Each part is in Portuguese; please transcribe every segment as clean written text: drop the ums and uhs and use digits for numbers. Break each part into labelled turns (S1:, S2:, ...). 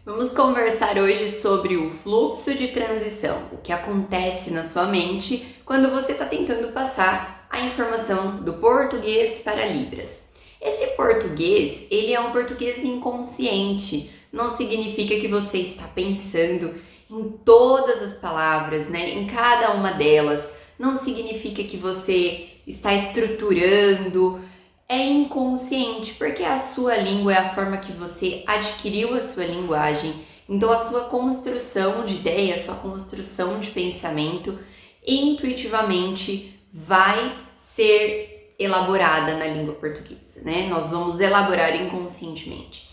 S1: Vamos conversar hoje sobre o fluxo de transição, o que acontece na sua mente quando você está tentando passar a informação do português para Libras. Esse português, ele é um português inconsciente, não significa que você está pensando em todas as palavras, né, em cada uma delas, não significa que você está estruturando. É inconsciente, porque a sua língua é a forma que você adquiriu a sua linguagem. Então a sua construção de ideia, a sua construção de pensamento, intuitivamente vai ser elaborada na língua portuguesa, né? Nós vamos elaborar inconscientemente.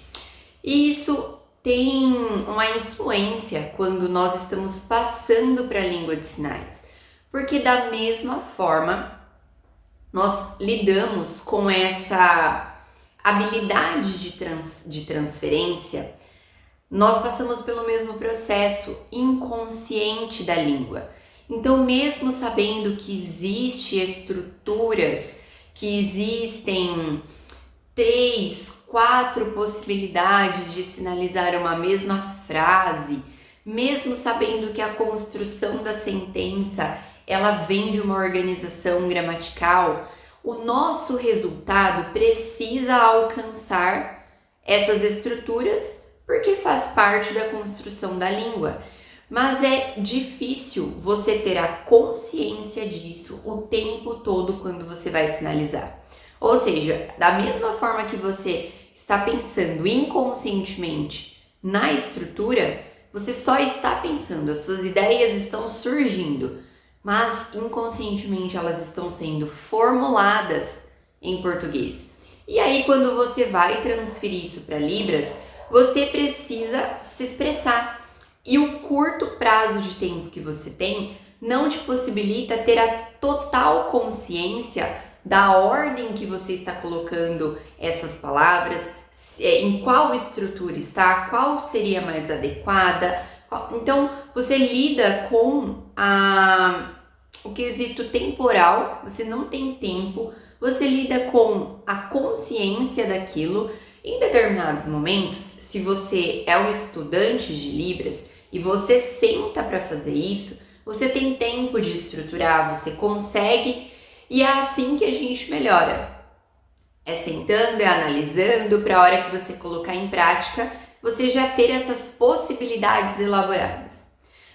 S1: E isso tem uma influência quando nós estamos passando para a língua de sinais, porque da mesma forma nós lidamos com essa habilidade de transferência, nós passamos pelo mesmo processo inconsciente da língua. Então, mesmo sabendo que existem estruturas, que existem 3, 4 possibilidades de sinalizar uma mesma frase, mesmo sabendo que a construção da sentença ela vem de uma organização gramatical, o nosso resultado precisa alcançar essas estruturas porque faz parte da construção da língua. Mas é difícil você ter a consciência disso o tempo todo quando você vai sinalizar. Ou seja, da mesma forma que você está pensando inconscientemente na estrutura, você só está pensando, as suas ideias estão surgindo, mas inconscientemente elas estão sendo formuladas em português. E aí, quando você vai transferir isso para Libras, você precisa se expressar. E o curto prazo de tempo que você tem não te possibilita ter a total consciência da ordem que você está colocando essas palavras, em qual estrutura está, qual seria mais adequada. Então, você lida com o quesito temporal, você não tem tempo, você lida com a consciência daquilo. Em determinados momentos, se você é um estudante de Libras e você senta para fazer isso, você tem tempo de estruturar, você consegue, e é assim que a gente melhora. É sentando, é analisando, para a hora que você colocar em prática, você já ter essas possibilidades elaboradas.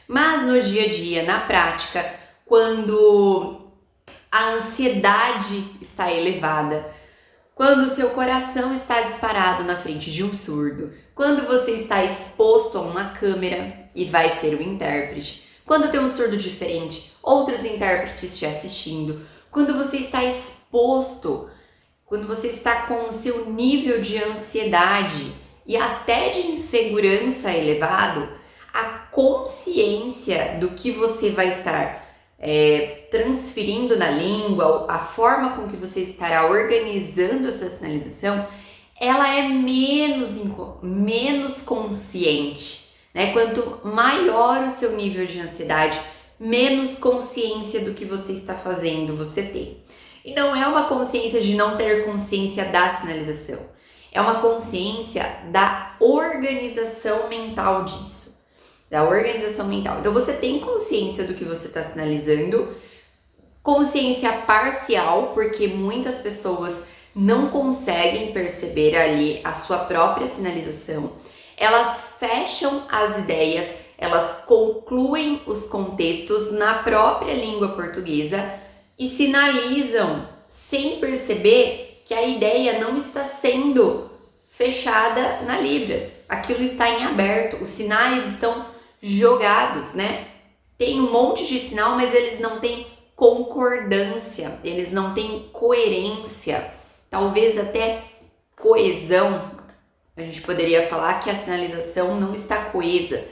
S1: Mas no dia a dia, na prática, quando a ansiedade está elevada, quando o seu coração está disparado na frente de um surdo, quando você está exposto a uma câmera e vai ser o intérprete, quando tem um surdo diferente, outros intérpretes te assistindo, quando você está exposto, quando você está com o seu nível de ansiedade e até de insegurança elevado, a consciência do que você vai estar transferindo na língua, a forma com que você estará organizando a sua sinalização, ela é menos consciente, né? Quanto maior o seu nível de ansiedade, menos consciência do que você está fazendo você tem. E não é uma consciência de não ter consciência da sinalização, é uma consciência da organização mental disso. Da organização mental. Então você tem consciência do que você está sinalizando, consciência parcial, porque muitas pessoas não conseguem perceber ali a sua própria sinalização. Elas fecham as ideias, elas concluem os contextos na própria língua portuguesa e sinalizam sem perceber que a ideia não está sendo fechada na Libras. Aquilo está em aberto, os sinais estão jogados, né? Tem um monte de sinal, mas eles não têm concordância, eles não têm coerência, talvez até coesão. A gente poderia falar que a sinalização não está coesa.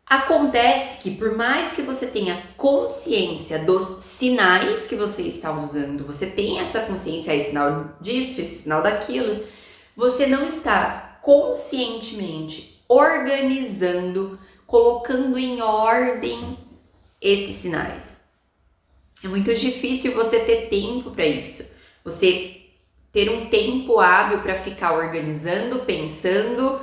S1: Acontece que por mais que você tenha consciência dos sinais que você está usando, você tem essa consciência, esse sinal disso, esse sinal daquilo, você não está conscientemente organizando, colocando em ordem esses sinais. É muito difícil você ter tempo para isso. Você ter um tempo hábil para ficar organizando, pensando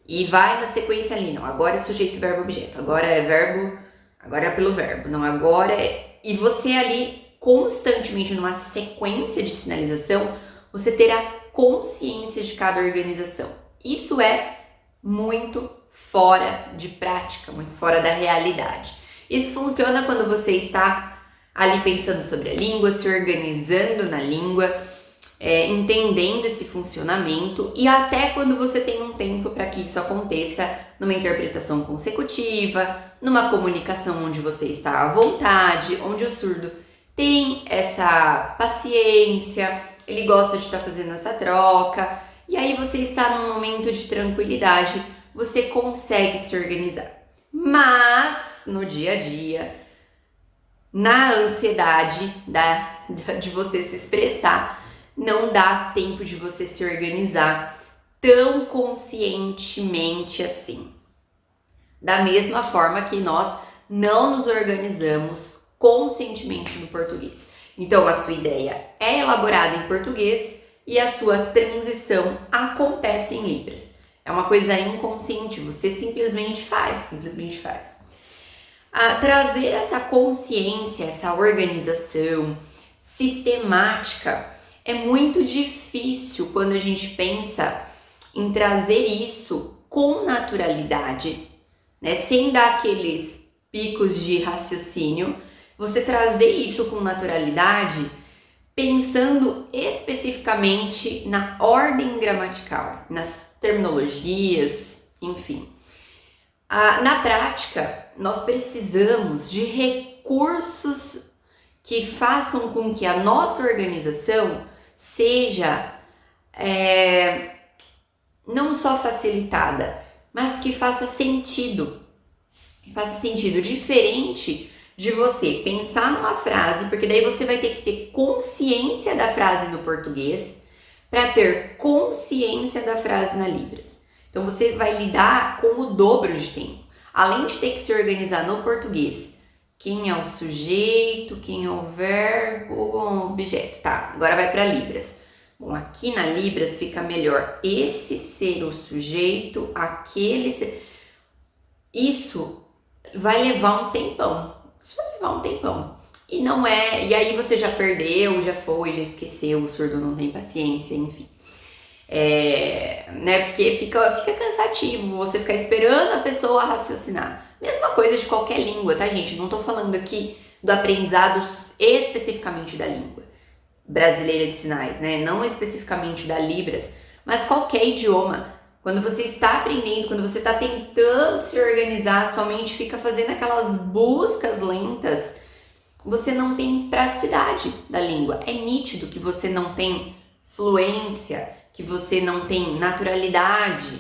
S1: e vai na sequência ali, não, agora é sujeito, verbo, objeto, agora é verbo, agora é pelo verbo, não, agora é... E você ali, constantemente numa sequência de sinalização, você terá consciência de cada organização. Isso é muito fora de prática, muito fora da realidade. Isso funciona quando você está ali pensando sobre a língua, se organizando na língua, entendendo esse funcionamento, e até quando você tem um tempo para que isso aconteça numa interpretação consecutiva, numa comunicação onde você está à vontade, onde o surdo tem essa paciência, ele gosta de estar fazendo essa troca, e aí você está num momento de tranquilidade, você consegue se organizar. Mas no dia a dia, na ansiedade de você se expressar, não dá tempo de você se organizar tão conscientemente assim. Da mesma forma que nós não nos organizamos conscientemente no português. Então, a sua ideia é elaborada em português e a sua transição acontece em Libras. É uma coisa inconsciente, você simplesmente faz. Trazer essa consciência, essa organização sistemática é muito difícil quando a gente pensa em trazer isso com naturalidade, né? Sem dar aqueles picos de raciocínio, você trazer isso com naturalidade, pensando especificamente na ordem gramatical, nas terminologias, enfim. Na prática, nós precisamos de recursos que façam com que a nossa organização seja não só facilitada, mas que faça sentido. Diferente de você pensar numa frase, porque daí você vai ter que ter consciência da frase no português para ter consciência da frase na Libras. Então você vai lidar com o dobro de tempo. Além de ter que se organizar no português, quem é o sujeito, quem é o verbo, o objeto. Tá, agora vai para Libras. Bom, aqui na Libras fica melhor esse ser o sujeito, aquele ser... Isso vai levar um tempão. E não é... E aí você já perdeu, já foi, já esqueceu, o surdo não tem paciência, enfim. Né? Porque fica cansativo você ficar esperando a pessoa raciocinar. Mesma coisa de qualquer língua, tá, gente? Não tô falando aqui do aprendizado especificamente da língua brasileira de sinais, né? Não especificamente da Libras, mas qualquer idioma. Quando você está aprendendo, quando você está tentando se organizar, sua mente fica fazendo aquelas buscas lentas, você não tem praticidade da língua. É nítido que você não tem fluência, que você não tem naturalidade.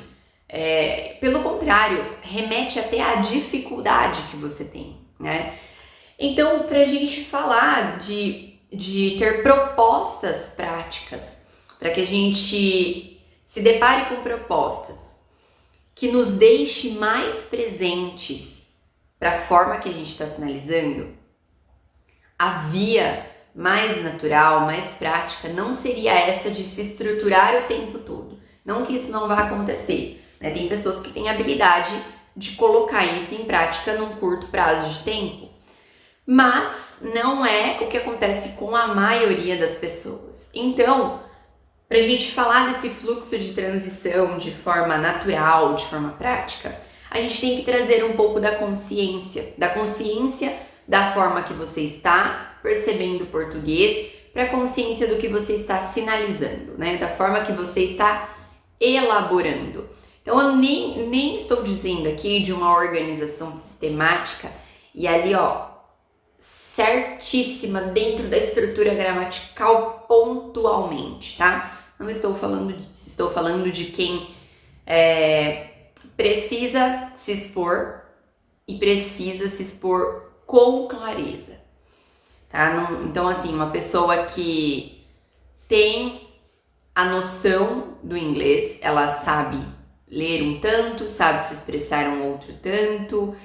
S1: Pelo contrário, remete até à dificuldade que você tem, né? Então, para a gente falar de ter propostas práticas, para que a gente se depare com propostas que nos deixe mais presentes para a forma que a gente está sinalizando, a via mais natural, mais prática, não seria essa de se estruturar o tempo todo. Não que isso não vá acontecer, né? Tem pessoas que têm habilidade de colocar isso em prática num curto prazo de tempo, mas não é o que acontece com a maioria das pessoas. Então, para a gente falar desse fluxo de transição de forma natural, de forma prática, a gente tem que trazer um pouco da consciência da forma que você está percebendo o português, para a consciência do que você está sinalizando, né? Da forma que você está elaborando. Então, eu nem estou dizendo aqui de uma organização sistemática e ali, certíssima dentro da estrutura gramatical pontualmente, tá? Não estou falando disso, estou falando de quem precisa se expor e precisa se expor com clareza, tá? Então, assim, uma pessoa que tem a noção do inglês, ela sabe ler um tanto, sabe se expressar um outro tanto,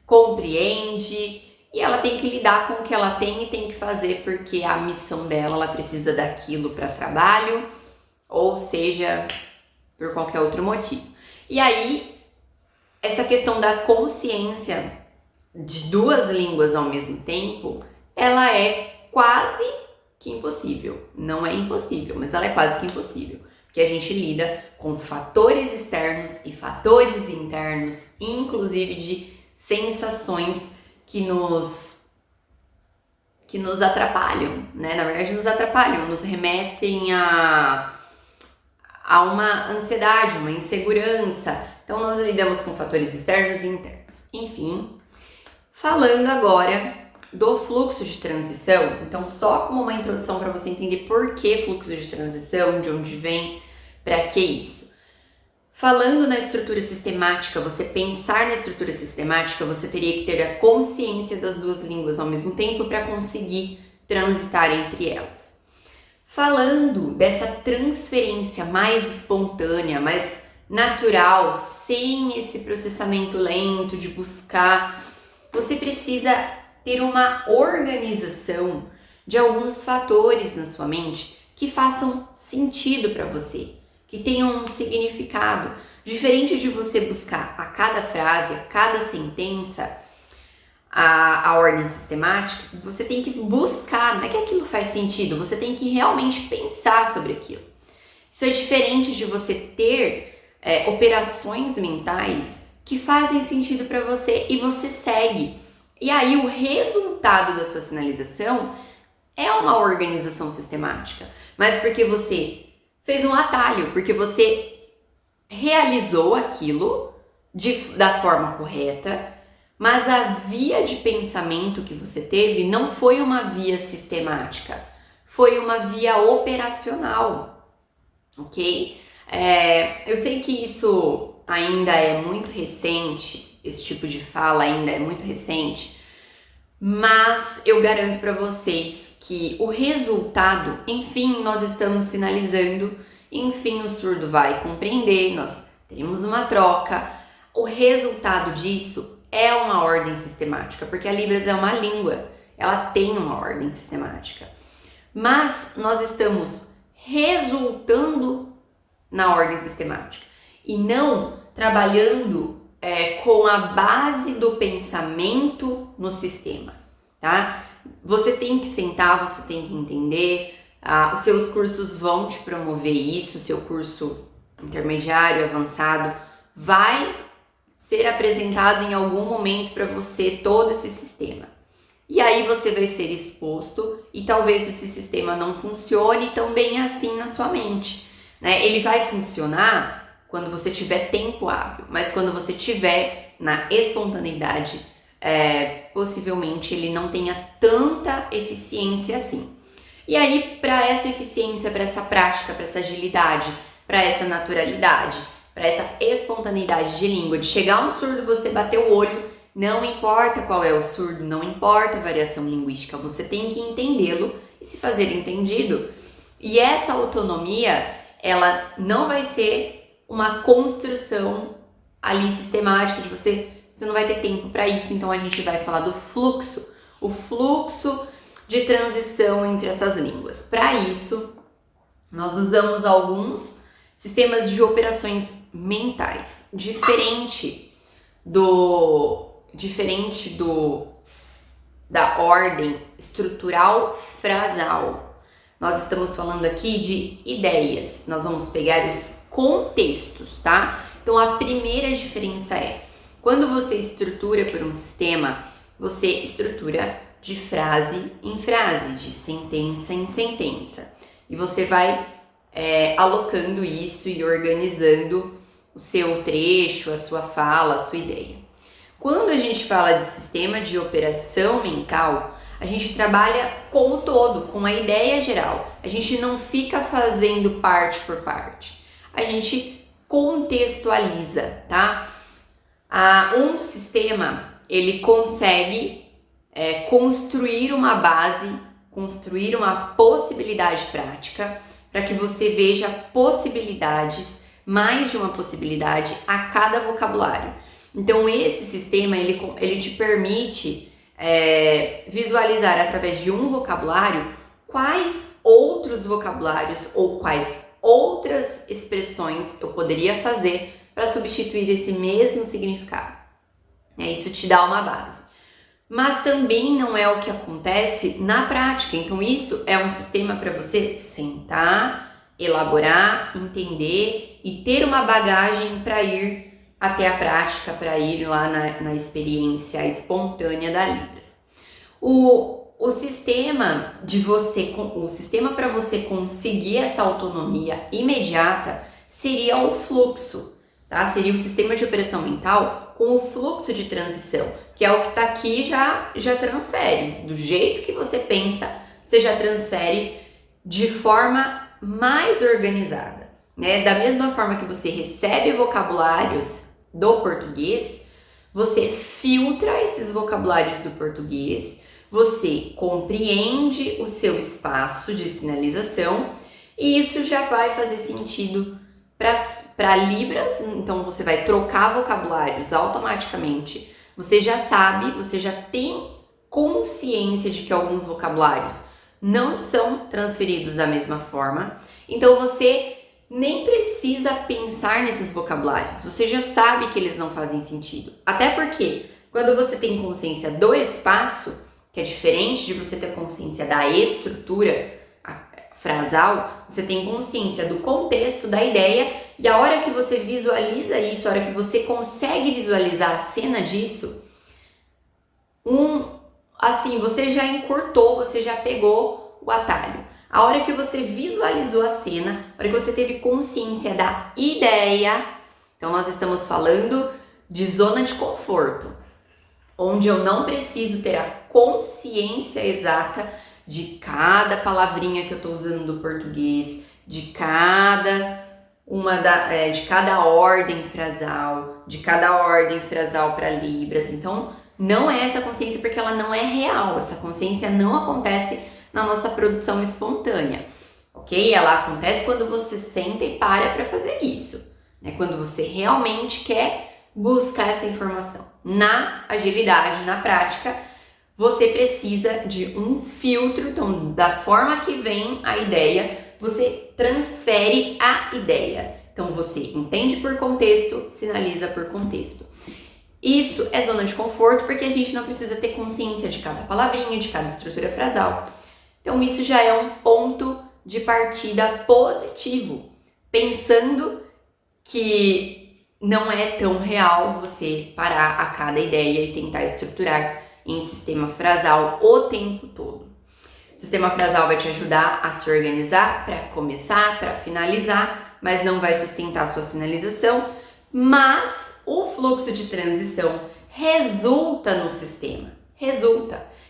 S1: compreende, e ela tem que lidar com o que ela tem e tem que fazer porque a missão dela, ela precisa daquilo para trabalho, ou seja, por qualquer outro motivo. E aí, essa questão da consciência de duas línguas ao mesmo tempo, ela é quase que impossível. Não é impossível, mas ela é quase que impossível. Porque a gente lida com fatores externos e fatores internos, inclusive de sensações que nos atrapalham, né? Na verdade, nos atrapalham, nos remetem a uma ansiedade, uma insegurança. Então, nós lidamos com fatores externos e internos. Enfim, falando agora do fluxo de transição, então só como uma introdução para você entender por que fluxo de transição, de onde vem, para que isso. Falando na estrutura sistemática, você pensar na estrutura sistemática, você teria que ter a consciência das duas línguas ao mesmo tempo para conseguir transitar entre elas. Falando dessa transferência mais espontânea, mais natural, sem esse processamento lento de buscar, você precisa ter uma organização de alguns fatores na sua mente que façam sentido para você, que tenham um significado. Diferente de você buscar a cada frase, a cada sentença, a ordem sistemática, você tem que buscar, não é que aquilo faz sentido, você tem que realmente pensar sobre aquilo. Isso é diferente de você ter operações mentais que fazem sentido para você e você segue. E aí o resultado da sua sinalização é uma organização sistemática, mas porque você fez um atalho, porque você realizou aquilo da forma correta, mas a via de pensamento que você teve não foi uma via sistemática, foi uma via operacional, ok? Eu sei que isso ainda é muito recente, esse tipo de fala ainda é muito recente, mas eu garanto para vocês que o resultado, enfim, nós estamos sinalizando, enfim, o surdo vai compreender, nós teremos uma troca, o resultado disso é uma ordem sistemática, porque a Libras é uma língua, ela tem uma ordem sistemática. Mas nós estamos resultando na ordem sistemática e não trabalhando com a base do pensamento no sistema, tá? Você tem que sentar, você tem que entender, os seus cursos vão te promover isso, seu curso intermediário, avançado, vai ser apresentado em algum momento para você todo esse sistema. E aí você vai ser exposto e talvez esse sistema não funcione tão bem assim na sua mente, né? Ele vai funcionar quando você tiver tempo hábil, mas quando você tiver na espontaneidade, possivelmente ele não tenha tanta eficiência assim. E aí, para essa eficiência, para essa prática, para essa agilidade, para essa naturalidade, para essa espontaneidade de língua, de chegar um surdo, você bater o olho, não importa qual é o surdo, não importa a variação linguística, você tem que entendê-lo e se fazer entendido. E essa autonomia, ela não vai ser uma construção ali sistemática de você não vai ter tempo para isso, então a gente vai falar do fluxo, o fluxo de transição entre essas línguas. Para isso, nós usamos alguns sistemas de operações mentais, diferente da ordem estrutural frasal. Nós estamos falando aqui de ideias, nós vamos pegar os contextos, tá? Então a primeira diferença é, quando você estrutura por um sistema, você estrutura de frase em frase, de sentença em sentença, e você vai alocando isso e organizando o seu trecho, a sua fala, a sua ideia. Quando a gente fala de sistema de operação mental, a gente trabalha com o todo, com a ideia geral. A gente não fica fazendo parte por parte. A gente contextualiza, tá? Um sistema, ele consegue construir uma base, construir uma possibilidade prática para que você veja possibilidades, mais de uma possibilidade a cada vocabulário. Então esse sistema, ele te permite visualizar através de um vocabulário quais outros vocabulários ou quais outras expressões eu poderia fazer para substituir esse mesmo significado. Isso te dá uma base. Mas também não é o que acontece na prática. Então isso é um sistema para você sentar, elaborar, entender e ter uma bagagem para ir até a prática, para ir lá na experiência espontânea da Libras. O sistema para você conseguir essa autonomia imediata seria o fluxo, tá? Seria o sistema de operação mental com o fluxo de transição, que é o que está aqui, já transfere. Do jeito que você pensa, você já transfere de forma mais organizada, né? Da mesma forma que você recebe vocabulários do português, você filtra esses vocabulários do português, você compreende o seu espaço de sinalização e isso já vai fazer sentido para Libras. Então você vai trocar vocabulários automaticamente. Você já sabe, você já tem consciência de que alguns vocabulários não são transferidos da mesma forma. Então você nem precisa pensar nesses vocabulários. Você já sabe que eles não fazem sentido. Até porque quando você tem consciência do espaço, que é diferente de você ter consciência da estrutura frasal, você tem consciência do contexto, da ideia, e a hora que você visualiza isso, a hora que você consegue visualizar a cena disso, você já encurtou, você já pegou o atalho. A hora que você visualizou a cena, a hora que você teve consciência da ideia, então nós estamos falando de zona de conforto, onde eu não preciso ter a consciência exata de cada palavrinha que eu estou usando do português, de cada ordem frasal para Libras. Então, não é essa consciência porque ela não é real. Essa consciência não acontece na nossa produção espontânea, ok? Ela acontece quando você senta e para fazer isso, né? Quando você realmente quer buscar essa informação. Na agilidade, na prática, você precisa de um filtro. Então, da forma que vem a ideia, você transfere a ideia. Então, você entende por contexto, sinaliza por contexto. Isso é zona de conforto porque a gente não precisa ter consciência de cada palavrinha, de cada estrutura frasal. Então, isso já é um ponto de partida positivo, pensando que não é tão real você parar a cada ideia e tentar estruturar em sistema frasal o tempo todo. O sistema frasal vai te ajudar a se organizar para começar, para finalizar, mas não vai sustentar a sua sinalização. Mas o fluxo de transição resulta no sistema.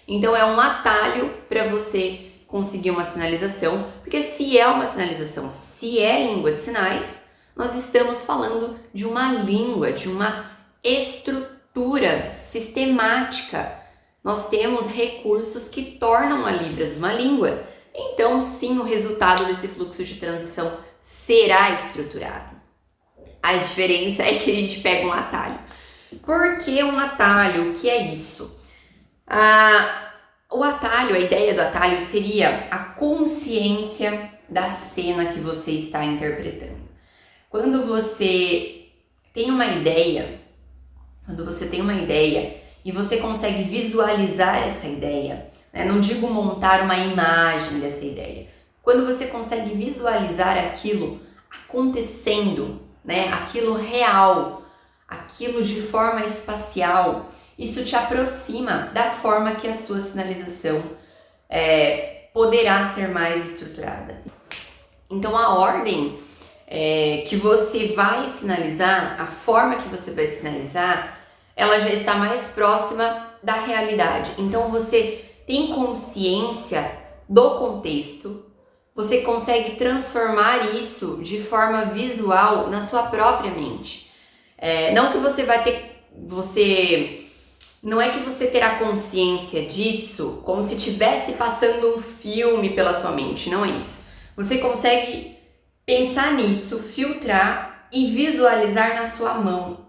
S1: Então é um atalho para você conseguir uma sinalização, porque se é uma sinalização, se é língua de sinais, nós estamos falando de uma língua, de uma estrutura sistemática. Nós temos recursos que tornam a Libras uma língua. Então, sim, o resultado desse fluxo de transição será estruturado. A diferença é que a gente pega um atalho. Por que um atalho? O que é isso? O atalho, a ideia do atalho seria a consciência da cena que você está interpretando. Quando você tem uma ideia e você consegue visualizar essa ideia, né? Não digo montar uma imagem dessa ideia. Quando você consegue visualizar aquilo acontecendo, né? Aquilo real, aquilo de forma espacial, isso te aproxima da forma que a sua sinalização poderá ser mais estruturada. Então a ordem que você vai sinalizar, a forma que você vai sinalizar, ela já está mais próxima da realidade. Então você tem consciência do contexto, você consegue transformar isso de forma visual na sua própria mente. Não que você vai ter, não é que você terá consciência disso como se estivesse passando um filme pela sua mente, não é isso. Você consegue pensar nisso, filtrar e visualizar na sua mão.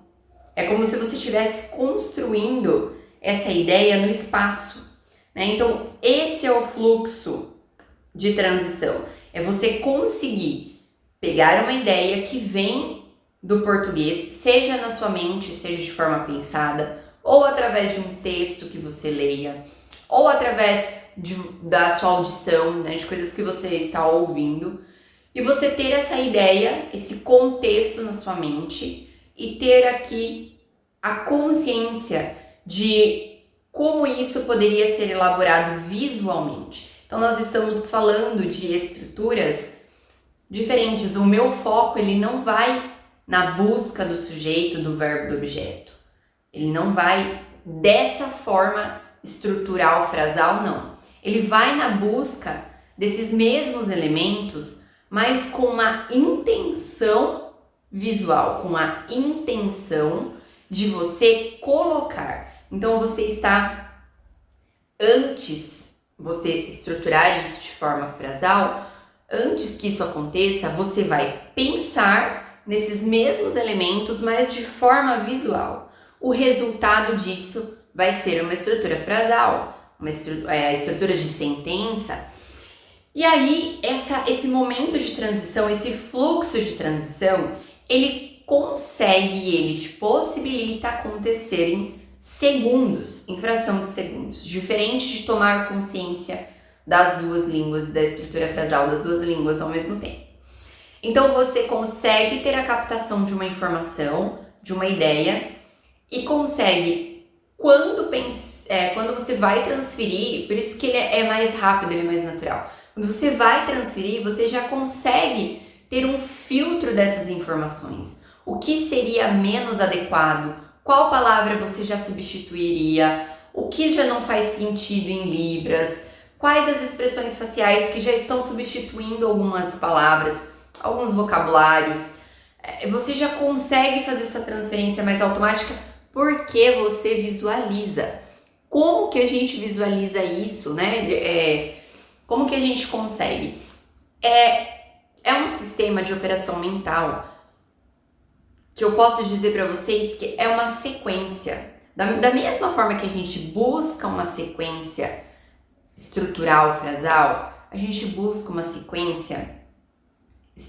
S1: É como se você estivesse construindo essa ideia no espaço, né? Então, esse é o fluxo de transição. É você conseguir pegar uma ideia que vem do português, seja na sua mente, seja de forma pensada, ou através de um texto que você leia, ou através da sua audição, né, de coisas que você está ouvindo, e você ter essa ideia, esse contexto na sua mente e ter aqui a consciência de como isso poderia ser elaborado visualmente. Então nós estamos falando de estruturas diferentes. O meu foco, ele não vai na busca do sujeito, do verbo, do objeto. Ele não vai dessa forma estrutural, frasal, não. Ele vai na busca desses mesmos elementos, mas com uma intenção visual, com a intenção de você colocar. Então você está, antes você estruturar isso de forma frasal, antes que isso aconteça, você vai pensar nesses mesmos elementos, mas de forma visual. O resultado disso vai ser uma estrutura frasal, a estrutura de sentença. E aí, esse momento de transição, esse fluxo de transição, ele te possibilita acontecer em segundos, em fração de segundos, diferente de tomar consciência das duas línguas, da estrutura frasal das duas línguas ao mesmo tempo. Então você consegue ter a captação de uma informação, de uma ideia, e consegue, quando você vai transferir, por isso que ele é mais rápido, ele é mais natural. Quando você vai transferir, você já consegue ter um filtro dessas informações. O que seria menos adequado? Qual palavra você já substituiria? O que já não faz sentido em Libras? Quais as expressões faciais que já estão substituindo algumas palavras, alguns vocabulários? Você já consegue fazer essa transferência mais automática porque você visualiza. Como que a gente visualiza isso, né? Como que a gente consegue? É um sistema de operação mental que eu posso dizer para vocês que é uma sequência. Da mesma forma que a gente busca uma sequência estrutural, frasal, a gente busca uma sequência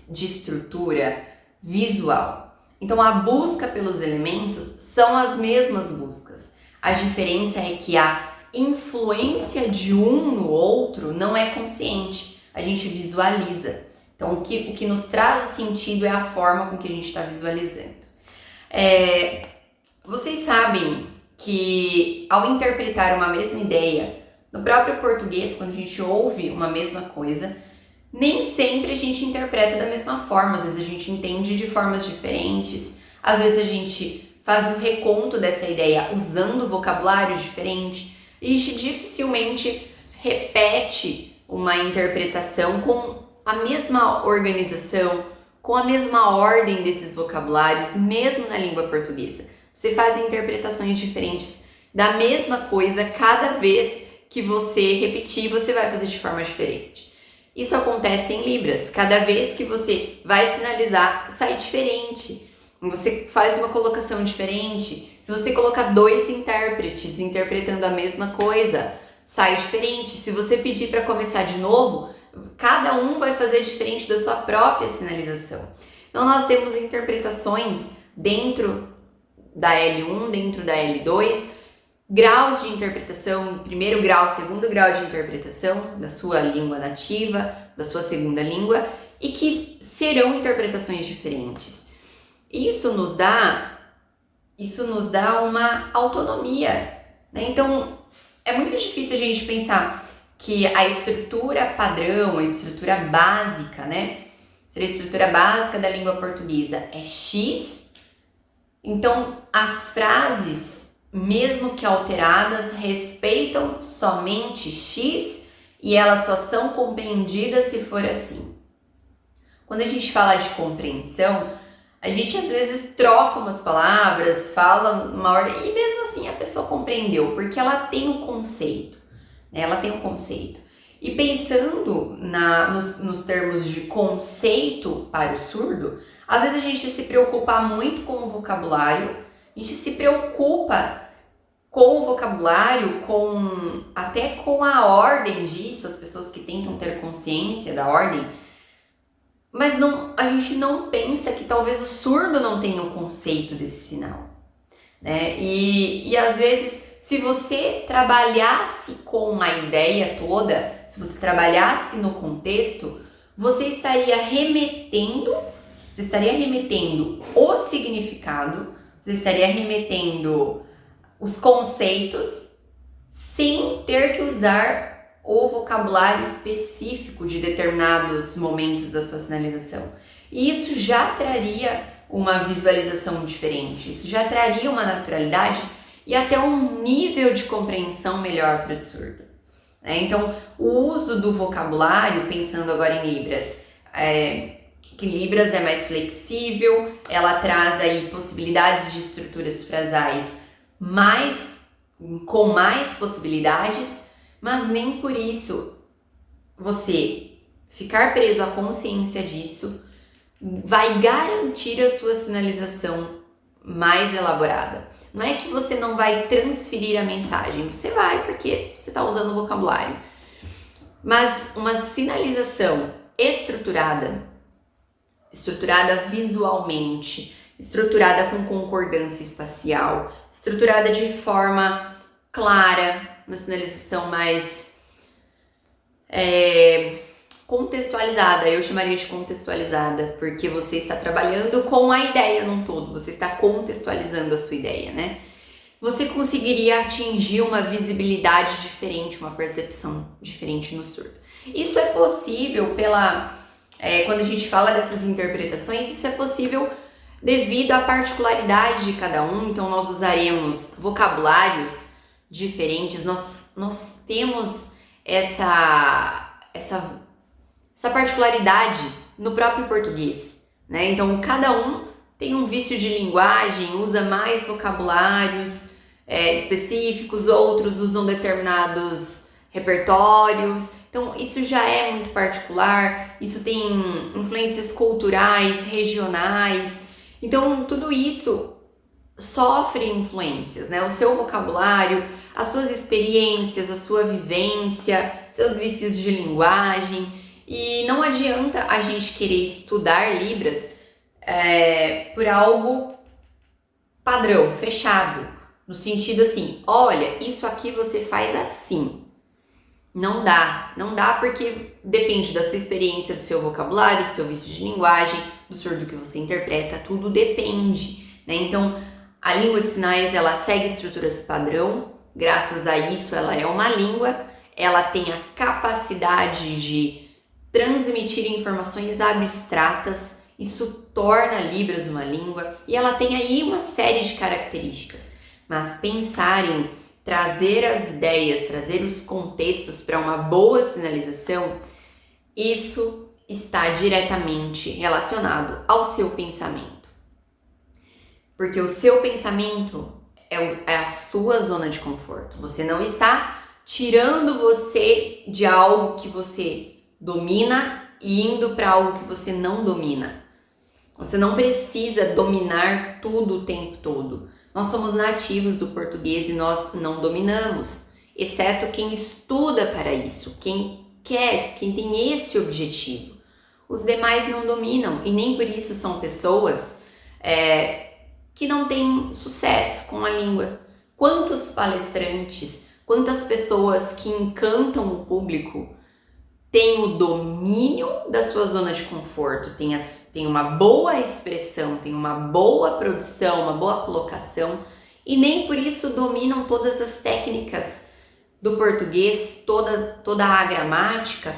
S1: de estrutura visual. Então a busca pelos elementos são as mesmas buscas. A diferença é que a influência de um no outro não é consciente, a gente visualiza. Então o que nos traz o sentido é a forma com que a gente está visualizando. Vocês sabem que ao interpretar uma mesma ideia, no próprio português, quando a gente ouve uma mesma coisa, nem sempre a gente interpreta da mesma forma, às vezes a gente entende de formas diferentes, às vezes a gente faz o reconto dessa ideia usando vocabulário diferente, e a gente dificilmente repete uma interpretação com a mesma organização, com a mesma ordem desses vocabulários, mesmo na língua portuguesa. Você faz interpretações diferentes da mesma coisa, cada vez que você repetir, você vai fazer de forma diferente. Isso acontece em Libras. Cada vez que você vai sinalizar, sai diferente. Você faz uma colocação diferente. Se você colocar dois intérpretes interpretando a mesma coisa, sai diferente. Se você pedir para começar de novo, cada um vai fazer diferente da sua própria sinalização. Então nós temos interpretações dentro da L1, dentro da L2, graus de interpretação, primeiro grau, segundo grau de interpretação da sua língua nativa, da sua segunda língua, e que serão interpretações diferentes. Isso nos dá uma autonomia, né? Então é muito difícil a gente pensar que a estrutura padrão, a estrutura básica, né? A estrutura básica da língua portuguesa é X, então as frases, mesmo que alteradas, respeitam somente X e elas só são compreendidas se for assim. Quando a gente fala de compreensão, a gente às vezes troca umas palavras, fala uma ordem e mesmo assim a pessoa compreendeu, porque ela tem um conceito, né? Ela tem um conceito. E pensando nos termos de conceito para o surdo, às vezes a gente se preocupa muito com o vocabulário, a gente se preocupa com o vocabulário, até com a ordem disso, as pessoas que tentam ter consciência da ordem, Mas a gente não pensa que talvez o surdo não tenha um conceito desse sinal, né? E às vezes, se você trabalhasse com a ideia toda, se você trabalhasse no contexto, você estaria remetendo o significado, você estaria remetendo os conceitos sem ter que usar o vocabulário específico de determinados momentos da sua sinalização. E isso já traria uma visualização diferente, isso já traria uma naturalidade e até um nível de compreensão melhor para o surdo. Então, o uso do vocabulário, pensando agora em Libras, que Libras é mais flexível, ela traz aí possibilidades de estruturas frasais com mais possibilidades, mas nem por isso você ficar preso à consciência disso vai garantir a sua sinalização mais elaborada. Não é que você não vai transferir a mensagem, você vai porque você está usando o vocabulário. Mas uma sinalização estruturada visualmente, estruturada com concordância espacial, estruturada de forma clara, uma sinalização mais contextualizada, eu chamaria de contextualizada, porque você está trabalhando com a ideia num todo, você está contextualizando a sua ideia, né? Você conseguiria atingir uma visibilidade diferente, uma percepção diferente no surdo. Isso é possível quando a gente fala dessas interpretações, isso é possível devido à particularidade de cada um, então nós usaremos vocabulários diferentes, nós temos essa particularidade no próprio português, né? Então cada um tem um vício de linguagem, usa mais vocabulários específicos, outros usam determinados repertórios, então isso já é muito particular, isso tem influências culturais, regionais, então tudo isso sofre influências, né? O seu vocabulário, as suas experiências, a sua vivência, seus vícios de linguagem. E não adianta a gente querer estudar Libras por algo padrão, fechado, no sentido assim, olha, isso aqui você faz assim. Não dá porque depende da sua experiência, do seu vocabulário, do seu vício de linguagem, do surdo que você interpreta, tudo depende, né? Então, a língua de sinais, ela segue estruturas padrão, graças a isso ela é uma língua, ela tem a capacidade de transmitir informações abstratas, isso torna Libras uma língua e ela tem aí uma série de características, mas pensar em trazer as ideias, trazer os contextos para uma boa sinalização, isso está diretamente relacionado ao seu pensamento. Porque o seu pensamento é a sua zona de conforto. Você não está tirando você de algo que você domina e indo para algo que você não domina. Você não precisa dominar tudo o tempo todo. Nós somos nativos do português e nós não dominamos, exceto quem estuda para isso, quem tem esse objetivo. Os demais não dominam e nem por isso são pessoas que não têm sucesso com a língua. Quantos palestrantes, quantas pessoas que encantam o público têm o domínio da sua zona de conforto, tem uma boa expressão, tem uma boa produção, uma boa colocação e nem por isso dominam todas as técnicas do português, toda a gramática,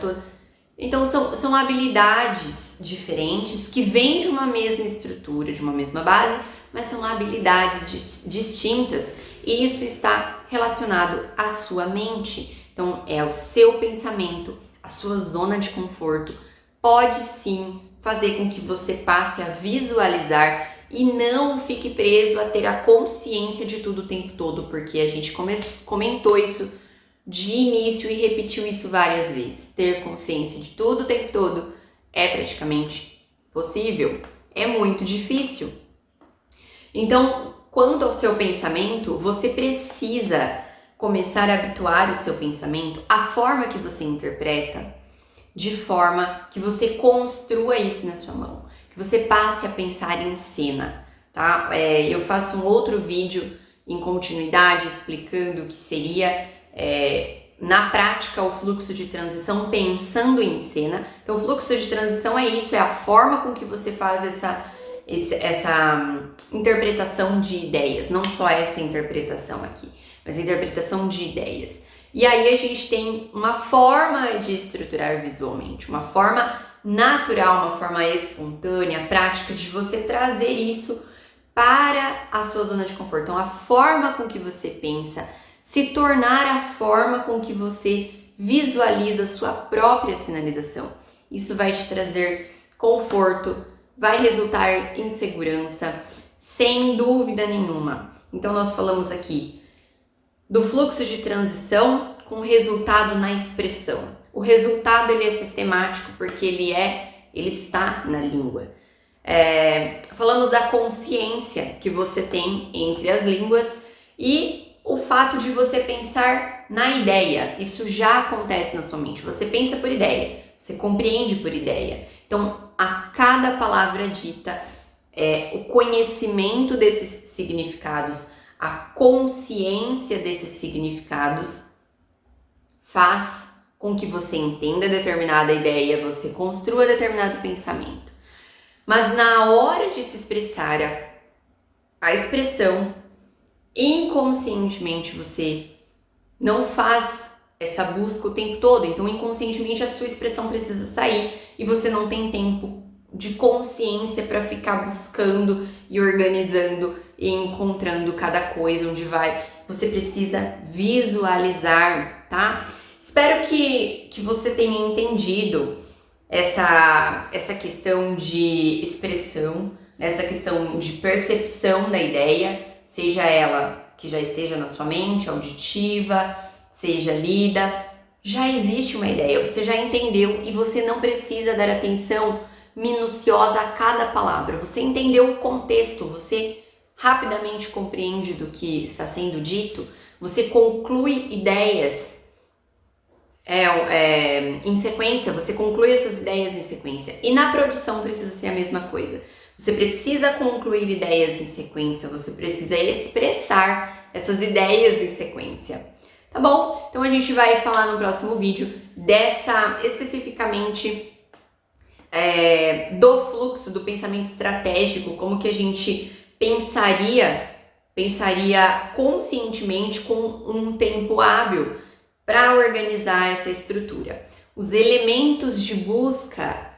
S1: Então são habilidades diferentes que vêm de uma mesma estrutura, de uma mesma base, mas são habilidades distintas e isso está relacionado à sua mente. Então é o seu pensamento, a sua zona de conforto pode sim fazer com que você passe a visualizar e não fique preso a ter a consciência de tudo o tempo todo, porque a gente comentou isso de início e repetiu isso várias vezes. Ter consciência de tudo o tempo todo é praticamente possível, é muito difícil. Então, quanto ao seu pensamento, você precisa começar a habituar o seu pensamento, a forma que você interpreta, de forma que você construa isso na sua mão, que você passe a pensar em cena, tá? Eu faço um outro vídeo em continuidade explicando o que seria, na prática, o fluxo de transição pensando em cena. Então, o fluxo de transição é isso, é a forma com que você faz essa interpretação de ideias, não só essa interpretação aqui, mas a interpretação de ideias. E aí a gente tem uma forma de estruturar visualmente, uma forma natural, uma forma espontânea, prática de você trazer isso para a sua zona de conforto. Então, a forma com que você pensa se tornar a forma com que você visualiza a sua própria sinalização. Isso vai te trazer conforto, vai resultar em segurança, sem dúvida nenhuma. Então, nós falamos aqui do fluxo de transição com resultado na expressão. O resultado ele é sistemático porque ele está na língua. Falamos da consciência que você tem entre as línguas e o fato de você pensar na ideia. Isso já acontece na sua mente. Você pensa por ideia, você compreende por ideia. Então, a cada palavra dita, o conhecimento desses significados, a consciência desses significados faz com que você entenda determinada ideia, você construa determinado pensamento. Mas na hora de se expressar a expressão, inconscientemente você não faz essa busca o tempo todo, então inconscientemente a sua expressão precisa sair e você não tem tempo de consciência para ficar buscando e organizando e encontrando cada coisa onde vai. Você precisa visualizar, tá? Espero que você tenha entendido essa questão de expressão, essa questão de percepção da ideia, seja ela que já esteja na sua mente, auditiva, seja lida, já existe uma ideia, você já entendeu e você não precisa dar atenção minuciosa a cada palavra. Você entendeu o contexto, você rapidamente compreende do que está sendo dito, você conclui ideias em sequência, você conclui essas ideias em sequência. E na produção precisa ser a mesma coisa. Você precisa concluir ideias em sequência, você precisa expressar essas ideias em sequência. Tá bom? Então a gente vai falar no próximo vídeo especificamente do fluxo, do pensamento estratégico, como que a gente pensaria conscientemente com um tempo hábil para organizar essa estrutura. Os elementos de busca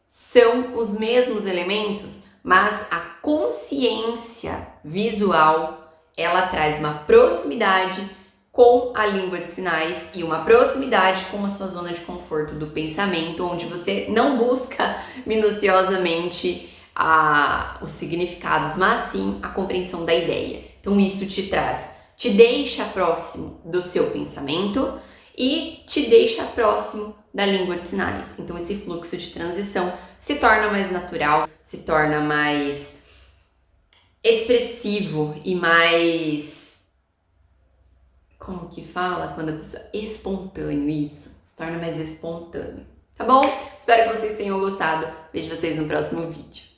S1: são os mesmos elementos, mas a consciência visual, ela traz uma proximidade com a língua de sinais e uma proximidade com a sua zona de conforto do pensamento, onde você não busca minuciosamente os significados, mas sim a compreensão da ideia. Então isso te deixa próximo do seu pensamento e te deixa próximo da língua de sinais. Então esse fluxo de transição se torna mais natural, se torna mais expressivo e mais... Como que fala quando a pessoa... Espontâneo, isso. Se torna mais espontâneo. Tá bom? Espero que vocês tenham gostado. Vejo vocês no próximo vídeo.